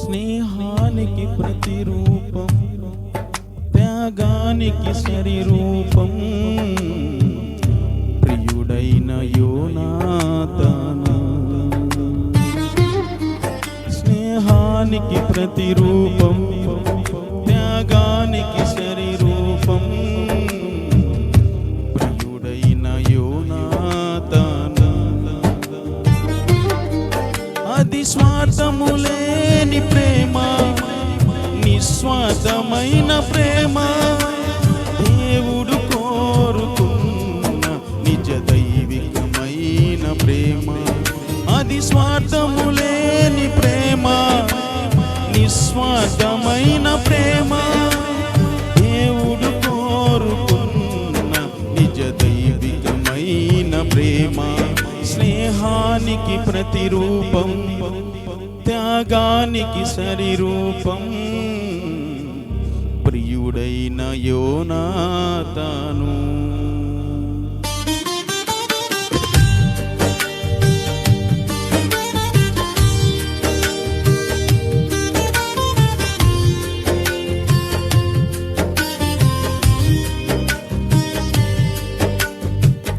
స్నేహానికి ప్రతిరూపం, త్యాగానికి సరిరూపం, ప్రియుడైన యోనాతాను. స్నేహానికి ప్రతిరూపం, త్యాగానికి సరిరూపం, ప్రియుడైన యోనాతాను. అది స్వార్థము లేని ప్రేమ, నిస్వార్థమైన ప్రేమ, దేవుడు కోరుకున్న నిజ దైవికమైన ప్రేమ. అది స్వార్థము లేని ప్రేమ, నిస్వార్థమైన ప్రేమ, దేవుడు కోరుకున్న నిజ దైవికమైన ప్రేమ. స్నేహానికి ప్రతిరూపం, త్యాగానికి సరిరూపం, ప్రియుడైన యోనాతాను.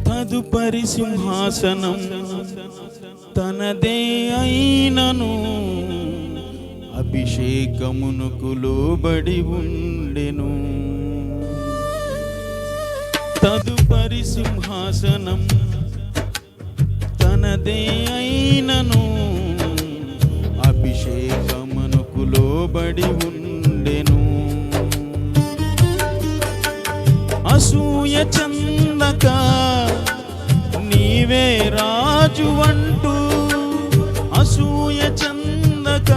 తదుపరి సింహాసనం తనదే అయినను, అభిషేకమునకు లోబడి ఉండెను. తదుపరి సింహాసనం తనదే అయినను, అభిషేకమునకు లోబడి ఉండెను. అసూయ చందక నీవే రాజు అంటూ, అసూయ చందక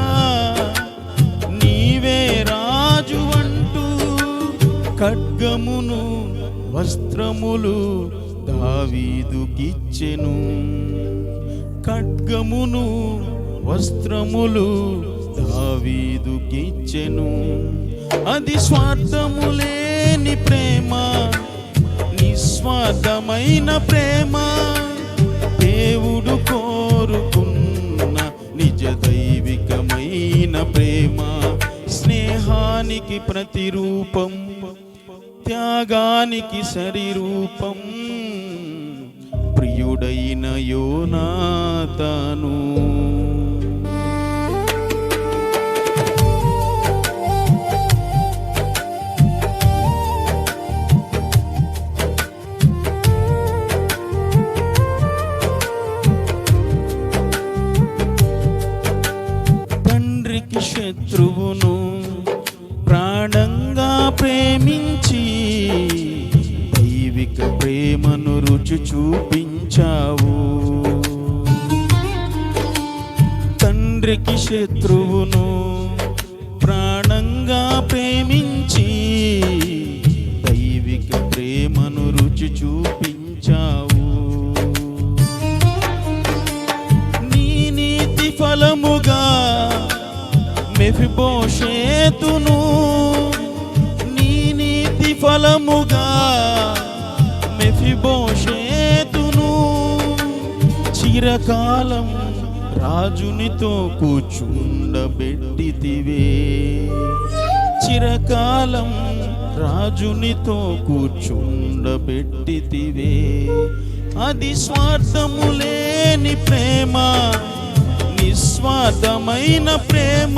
నీవే రాజు అంటూ, ఖడ్గమును వస్త్రములు దావీదుకిచ్చెను. ఖడ్గమును వస్త్రములు దావీదుకిచ్చెను. అది స్వార్థము లేని ప్రేమ, నిస్వార్థమైన ప్రేమ, దేవుడు కోరుకున్న నిజ దైవికమైన ప్రేమ. స్నేహానికి ప్రతిరూపం, త్యాగానికి సరిరూపం, ప్రియుడైన యోనాతాను. తండ్రికి శత్రువును ప్రాణంగా ప్రేమించి, దైవిక ప్రేమను రుచి చూపించావు. తండ్రికి శత్రువును ప్రాణంగా ప్రేమించి, దైవిక ప్రేమను రుచి చూపించావు. నీ నీతి ఫలముగా మెఫిబోషేతును, నీ నీతి ఫలముగా మెఫిబోషేతును, చిరకాలం రాజునితో కూర్చుండబెట్టితివే. చిరకాలం రాజునితో కూర్చుండబెట్టితివే. అది స్వార్థము లేని ప్రేమ, నిస్వార్థమైన ప్రేమ,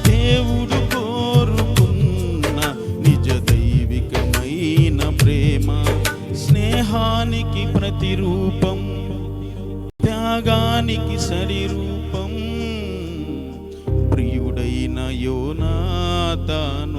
దేవుడు కోరుకున్న నిజ దైవికమైన ప్రేమ. స్నేహానికి ప్రతిరూపం, త్యాగానికి సరిరూపం, ప్రియుడైన యోనాతాను.